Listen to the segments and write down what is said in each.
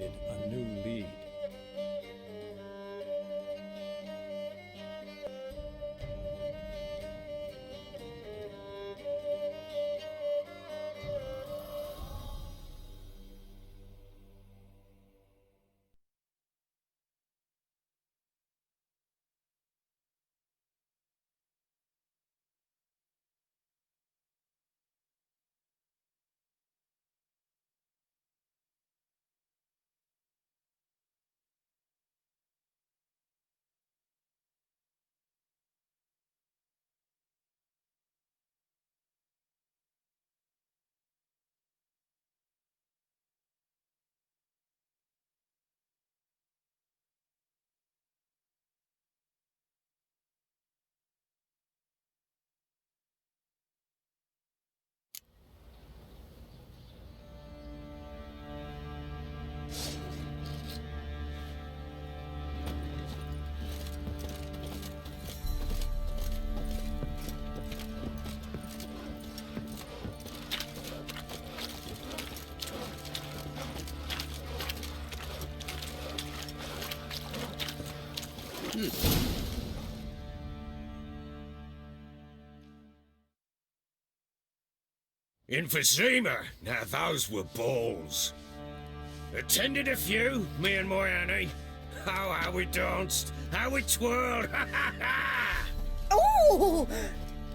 A new lead. Emphysema, now those were balls. Attended a few, me and my Annie. Oh, how we danced, how we twirled, ha ha ha! Ooh!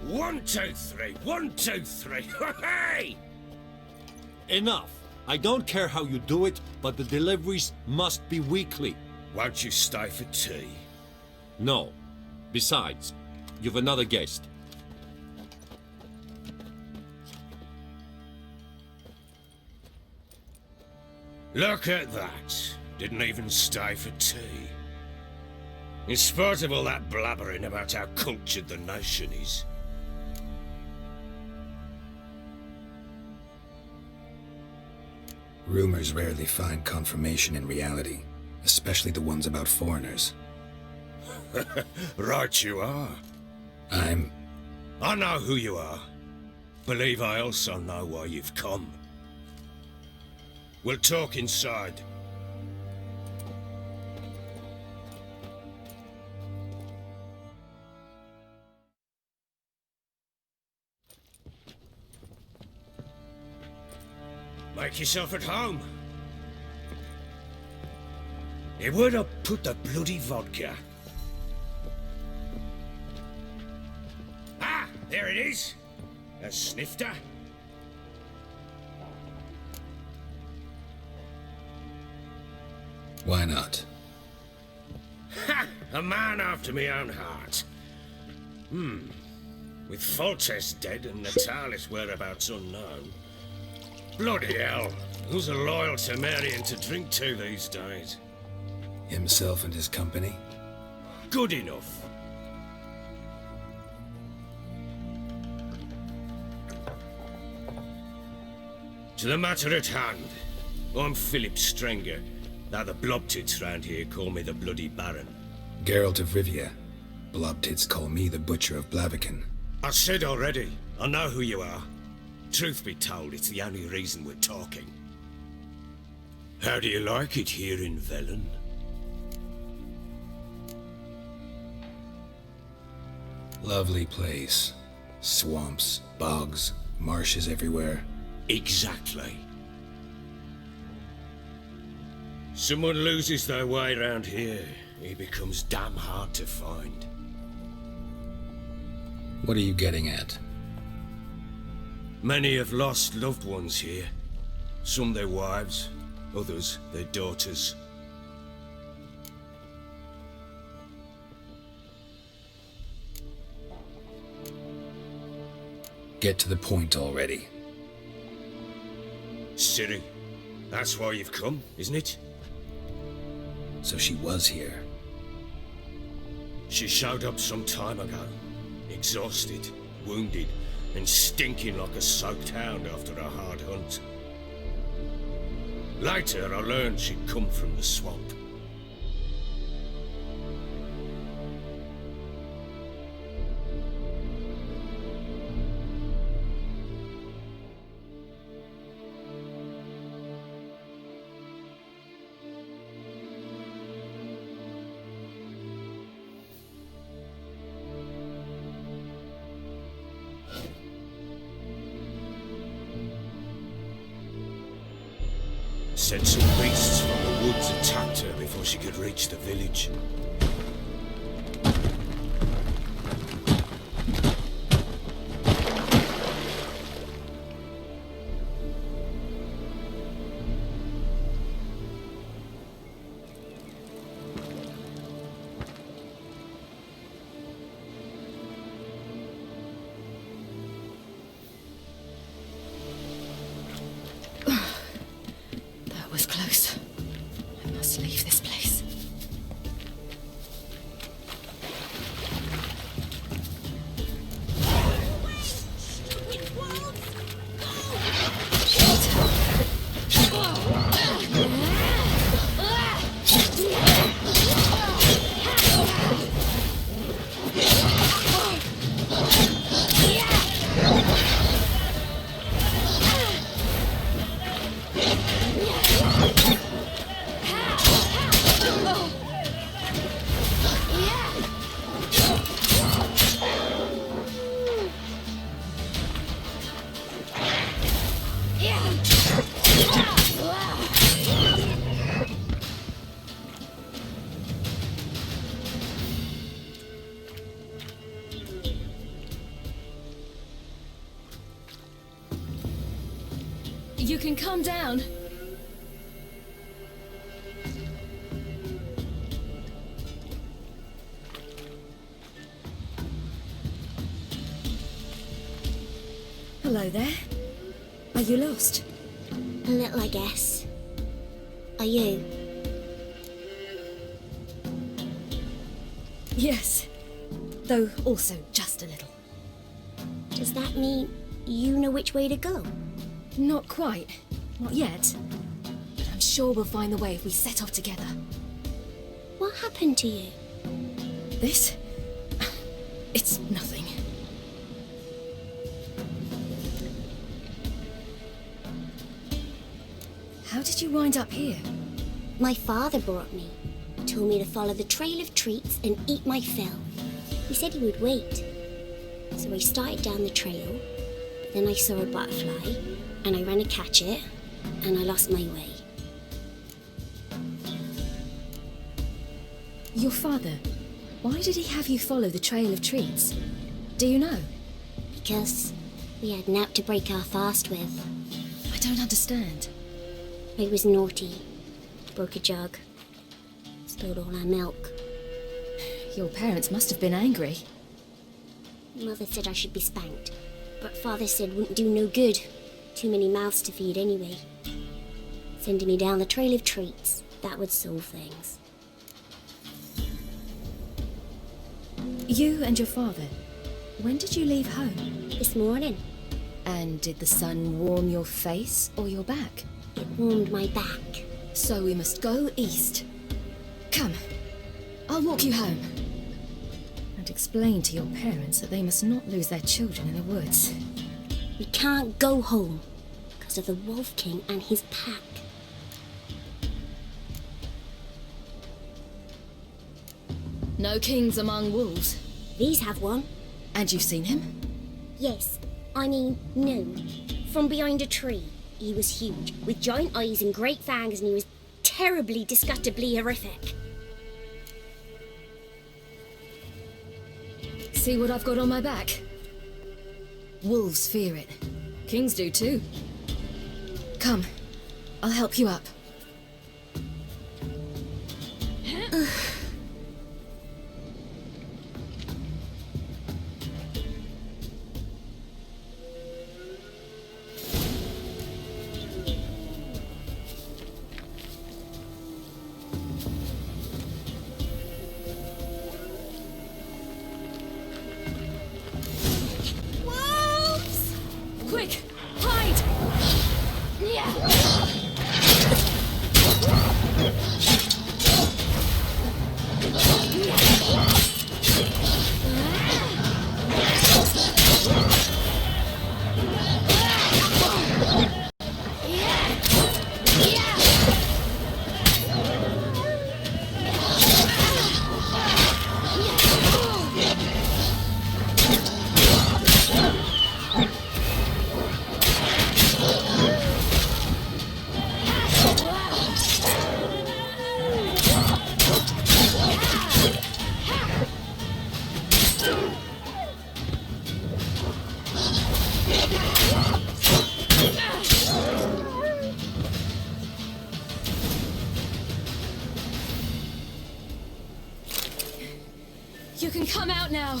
1, 2, 3, 1, 2, 3, hey! Enough! I don't care how you do it, but the deliveries must be weekly. Won't you stay for tea? No. Besides, you've another guest. Look at that. Didn't even stay for tea. In spite of all that blabbering about how cultured the nation is. Rumors rarely find confirmation in reality, especially the ones about foreigners. Right you are. I know who you are. Believe I also know why you've come. We'll talk inside. Make yourself at home. Hey, where'd I put the bloody vodka? Ah, there it is. A snifter. Why not? Ha! A man after my own heart. With Foltest dead and Natalis' whereabouts unknown. Bloody hell. Who's a loyal Temerian to drink to these days? Himself and his company? Good enough. To the matter at hand. I'm Philip Strenger. Now the blobtits round here call me the Bloody Baron. Geralt of Rivia. Blobtits call me the Butcher of Blaviken. I said already, I know who you are. Truth be told, it's the only reason we're talking. How do you like it here in Velen? Lovely place. Swamps, bogs, marshes everywhere. Exactly. Someone loses their way around here, he becomes damn hard to find. What are you getting at? Many have lost loved ones here. Some their wives, others their daughters. Get to the point already. Ciri, that's why you've come, isn't it? So she was here. She showed up some time ago. Exhausted, wounded, and stinking like a soaked hound after a hard hunt. Later, I learned she'd come from the swamp. said some beasts from the woods attacked her before she could reach the village. That was close. I must leave this place. You can calm down. Hello there. Are you lost? A little, I guess. Are you? Yes. Though also just a little. Does that mean you know which way to go? Not quite. Not yet. But I'm sure we'll find the way if we set off together. What happened to you? This? It's nothing. How did you wind up here? My father brought me. Told me to follow the trail of treats and eat my fill. He said he would wait. So I started down the trail, but then I saw a butterfly, and I ran to catch it, and I lost my way. Your father, why did he have you follow the trail of treats? Do you know? Because we had naught to break our fast with. I don't understand. I was naughty. Broke a jug. Spilled all our milk. Your parents must have been angry. Mother said I should be spanked, but Father said wouldn't do no good. Too many mouths to feed anyway. Sending me down the trail of treats, that would solve things. You and your father, when did you leave home? This morning, And did the sun warm your face or your back? it warmed my back. So we must go east. Come, I'll walk you home. And explain to your parents that they must not lose their children in the woods. We can't go home because of the Wolf King and his pack. No kings among wolves. These have one. And you've seen him? Yes, I mean, no. From behind a tree. He was huge, with giant eyes and great fangs, and he was terribly, disgustingly horrific. See what I've got on my back? Wolves fear it. Kings do too. Come, I'll help you up. Wolves! Quick, hide! You can come out now.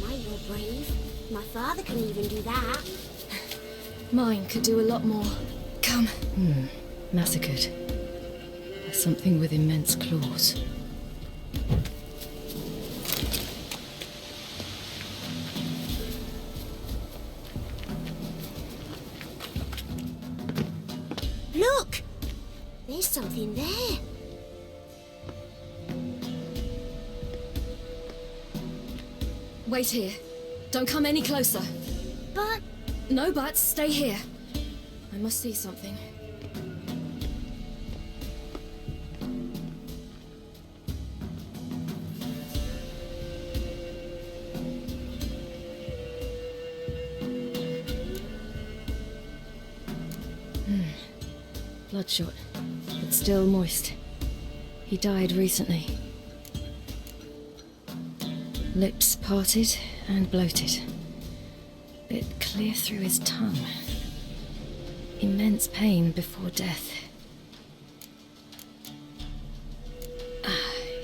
My, you're brave. My father couldn't even do that. Mine could do a lot more. Come. Massacred. By something with immense claws. Look! There's something there. Wait here. Don't come any closer. But No buts. Stay here. I must see something. Bloodshot, but still moist. He died recently. Lips parted and bloated. Bit clear through his tongue. Immense pain before death.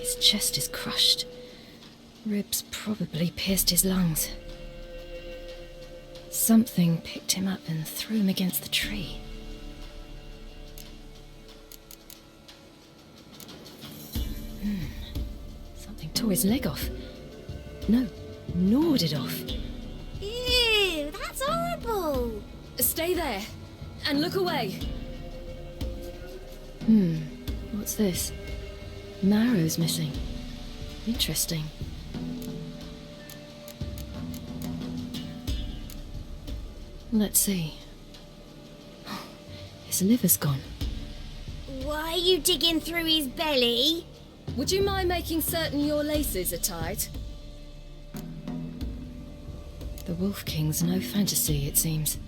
His chest is crushed. Ribs probably pierced his lungs. Something picked him up and threw him against the tree. Something tore his leg off. No, gnawed it off. ew, that's horrible. Stay there and look away. What's this? Marrow's missing. Interesting. Let's see. His liver's gone. Why are you digging through his belly? Would you mind making certain your laces are tied? The Wolf King's no fantasy, it seems.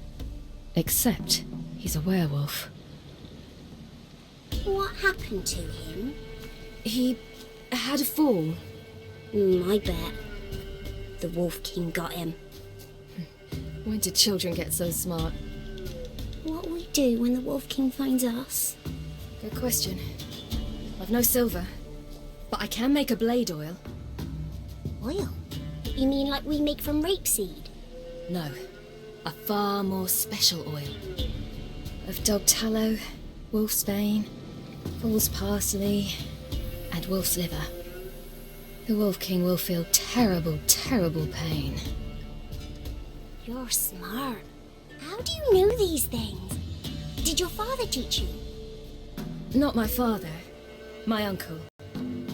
Except he's a werewolf. What happened to him? He had a fall. I bet. The Wolf King got him. When did children get so smart? What we do when the Wolf King finds us? Good question. I've no silver, but I can make a blade oil. Oil? You mean like we make from rapeseed? No, a far more special oil. Of dog tallow, wolf's bane, fool's parsley, and wolf's liver. The Wolf King will feel terrible, terrible pain. You're smart. How do you know these things? Did your father teach you? Not my father, my uncle.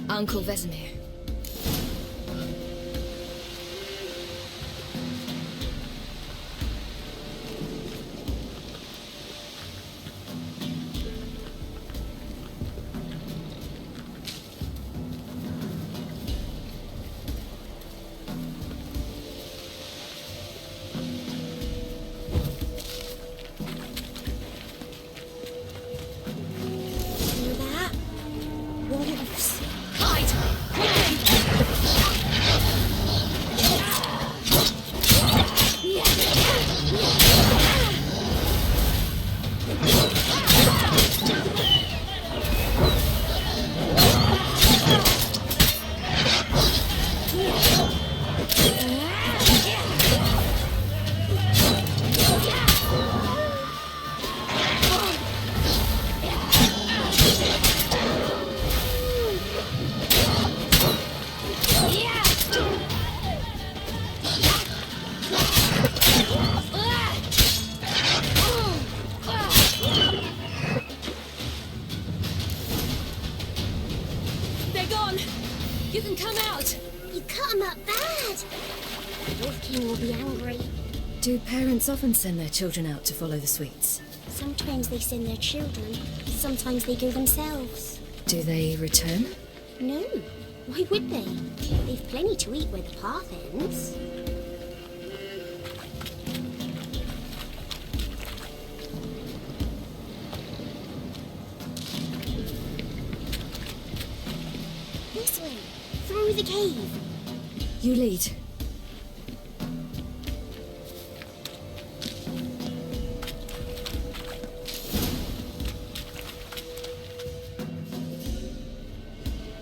Uncle Vesemir. Hear that? Wolves. They're gone! You can come out! You cut him up bad. The Wolf King will be angry. Do parents often send their children out to follow the sweets? Sometimes they send their children. Sometimes they go themselves. Do they return? No. Why would they? They've plenty to eat where the path ends. This way. Through the cave. You lead.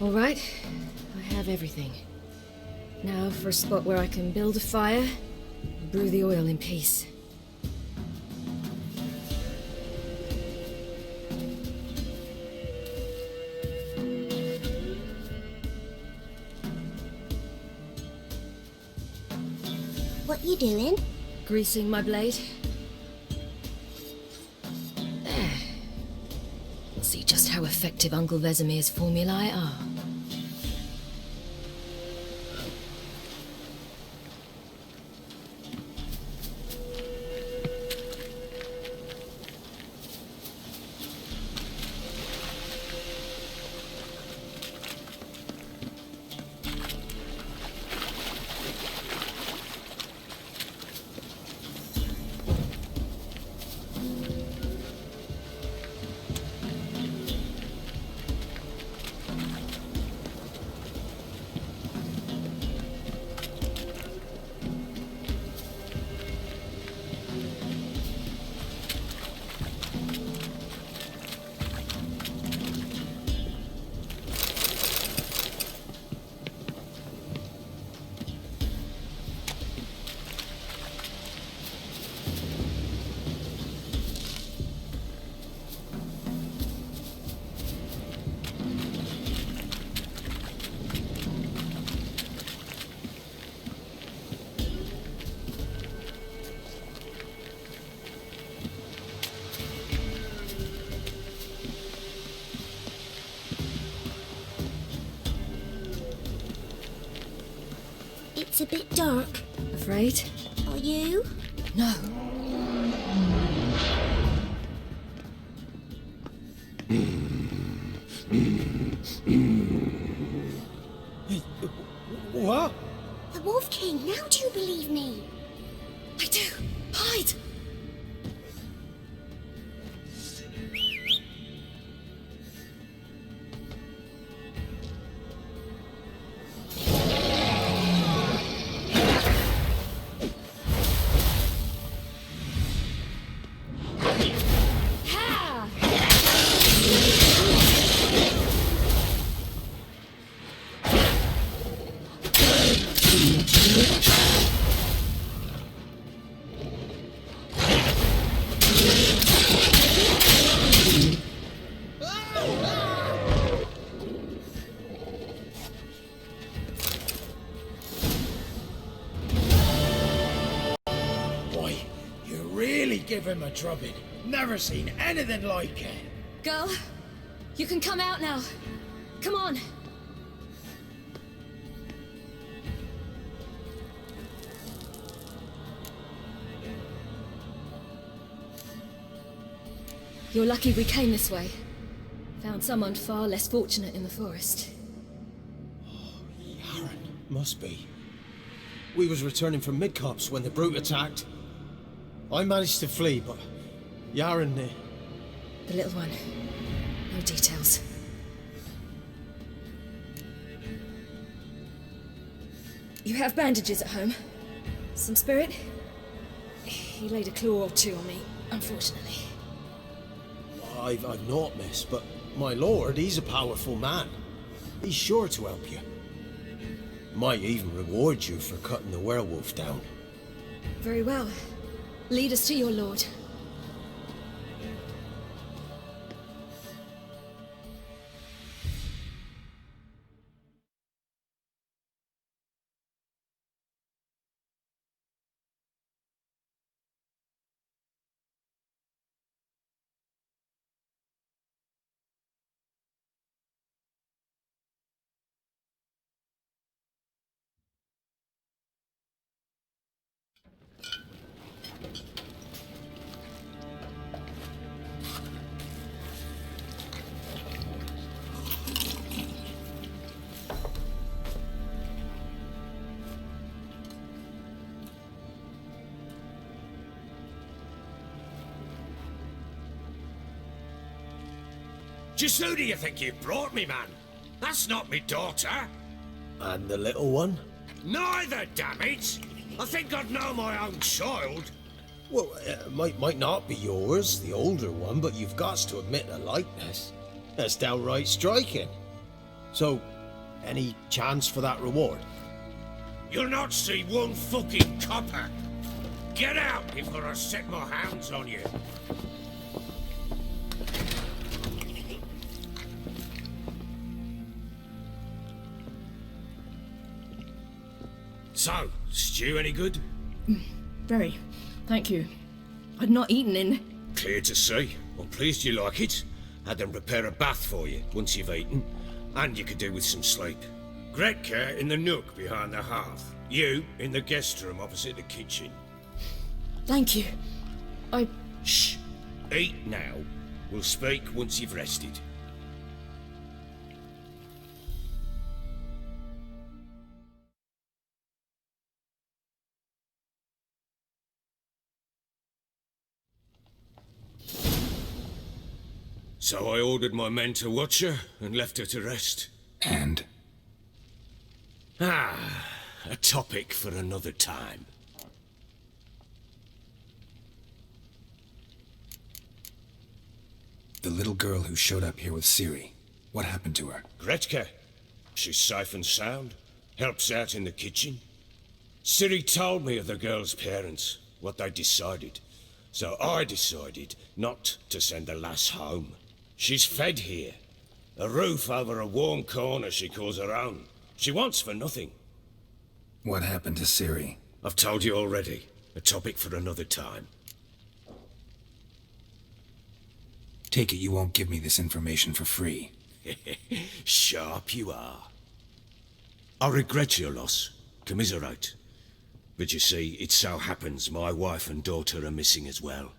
All right, I have everything. Now for a spot where I can build a fire and brew the oil in peace. What you doing? Greasing my blade. There. See just how effective Uncle Vesemir's formulae are. It's a bit dark. Afraid? Are you? No. What? The Wolf King, now do you believe me? I do. Hide! Boy, you really give him a drubbing. Never seen anything like it. Girl, you can come out now. Come on. You're lucky we came this way. Found someone far less fortunate in the forest. Yaron, must be. We was returning from Midcops when the brute attacked. I managed to flee, but Yaron, The little one. No details. You have bandages at home? Some spirit? He laid a claw or two on me, unfortunately. I've not, miss, but my lord, he's a powerful man. He's sure to help you. Might even reward you for cutting the werewolf down. Very well. Lead us to your lord. Just who do you think you brought me, man? That's not me daughter. And the little one? Neither, damn it! I think I'd know my own child. Well, it might not be yours, the older one, but you've got to admit a likeness. That's downright striking. So, any chance for that reward? You'll not see one fucking copper. Get out before I set my hounds on you. So, stew any good? Very. Thank you. I'd not eaten in. Clear to see. I'm pleased you like it. Had them prepare a bath for you once you've eaten, and you could do with some sleep. Gretka in the nook behind the hearth. You in the guest room opposite the kitchen. Thank you. Shh. Eat now. We'll speak once you've rested. So I ordered my men to watch her and left her to rest. And? A topic for another time. The little girl who showed up here with Ciri. What happened to her? Gretka. She's safe and sound. Helps out in the kitchen. Ciri told me of the girl's parents, what they decided. So I decided not to send the lass home. She's fed here. A roof over a warm corner she calls her own. She wants for nothing. What happened to Ciri? I've told you already. A topic for another time. Take it you won't give me this information for free. Sharp you are. I regret your loss. Commiserate. But you see, it so happens my wife and daughter are missing as well.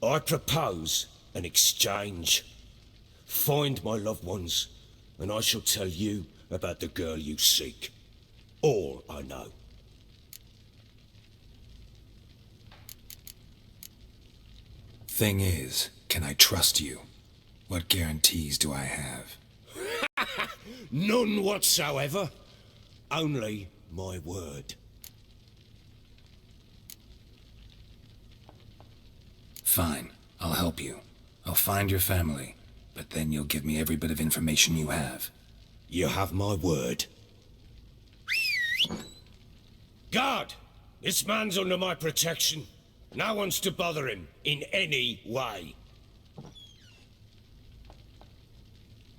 I propose an exchange. Find my loved ones, and I shall tell you about the girl you seek. All I know. Thing is, can I trust you? What guarantees do I have? None whatsoever. Only my word. Fine, I'll help you. I'll find your family, but then you'll give me every bit of information you have. You have my word. Guard! This man's under my protection. No one's to bother him in any way.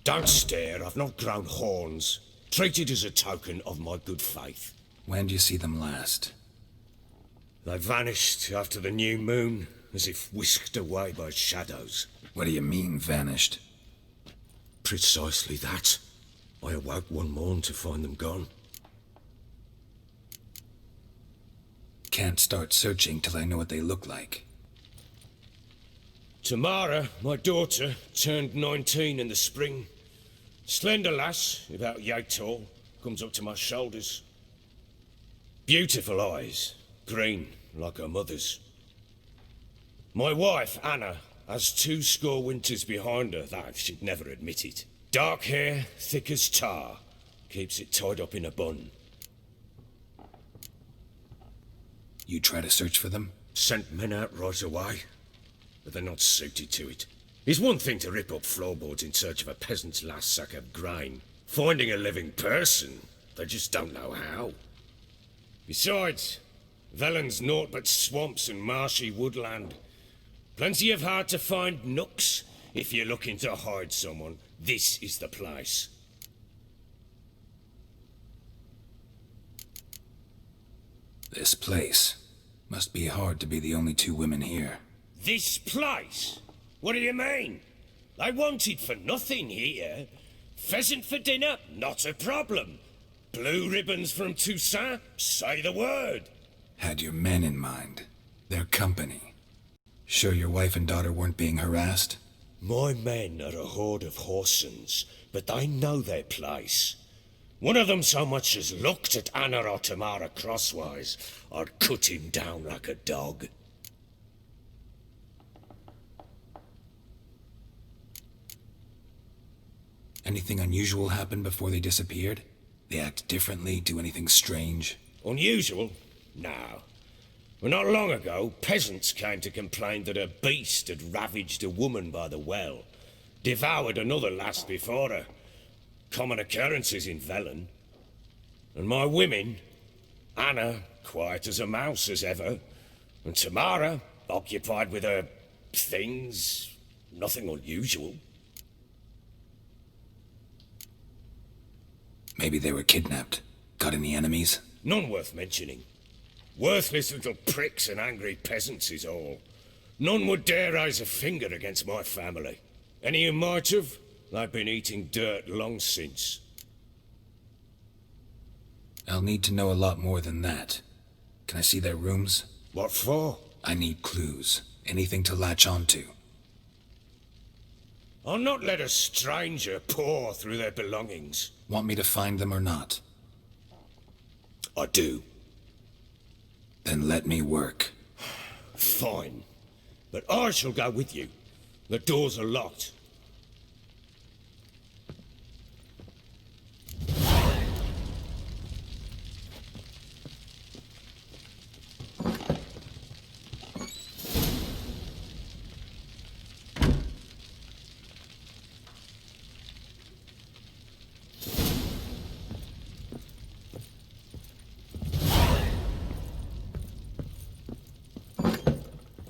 Don't stare, I've not grown horns. Treat it as a token of my good faith. When do you see them last? They vanished after the new moon, as if whisked away by shadows. What do you mean, vanished? Precisely that. I awoke one morn to find them gone. Can't start searching till I know what they look like. Tamara, my daughter, turned 19 in the spring. Slender lass, about yay tall, comes up to my shoulders. Beautiful eyes, green like her mother's. My wife, Anna, has 2 winters behind her, though she'd never admit it. Dark hair, thick as tar, keeps it tied up in a bun. You try to search for them? Sent men out right away, but they're not suited to it. It's one thing to rip up floorboards in search of a peasant's last sack of grain. Finding a living person, they just don't know how. Besides, Velen's naught but swamps and marshy woodland. Plenty of hard-to-find nooks. If you're looking to hide someone, this is the place. This place. Must be hard to be the only 2 women here. This place? What do you mean? They wanted for nothing here. Pheasant for dinner? Not a problem. Blue ribbons from Toussaint? Say the word. Had your men in mind. Their company. Sure your wife and daughter weren't being harassed? My men are a horde of horsens, but they know their place. One of them so much as looked at Anna or Tamara crosswise, I'd cut him down like a dog. Anything unusual happen before they disappeared? They act differently, do anything strange? Unusual? No. Well, not long ago, peasants came to complain that a beast had ravaged a woman by the well. Devoured another lass before her. Common occurrences in Velen. And my women, Anna, quiet as a mouse as ever, and Tamara, occupied with her things, nothing unusual. Maybe they were kidnapped. Got any enemies? None worth mentioning. Worthless little pricks and angry peasants is all. None would dare raise a finger against my family. Any who might have, they've been eating dirt long since. I'll need to know a lot more than that. Can I see their rooms? What for? I need clues. Anything to latch onto. I'll not let a stranger pore through their belongings. Want me to find them or not? I do. Then let me work. Fine. But I shall go with you. The doors are locked.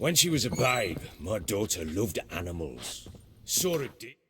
When she was a babe, my daughter loved animals. Saw a deer.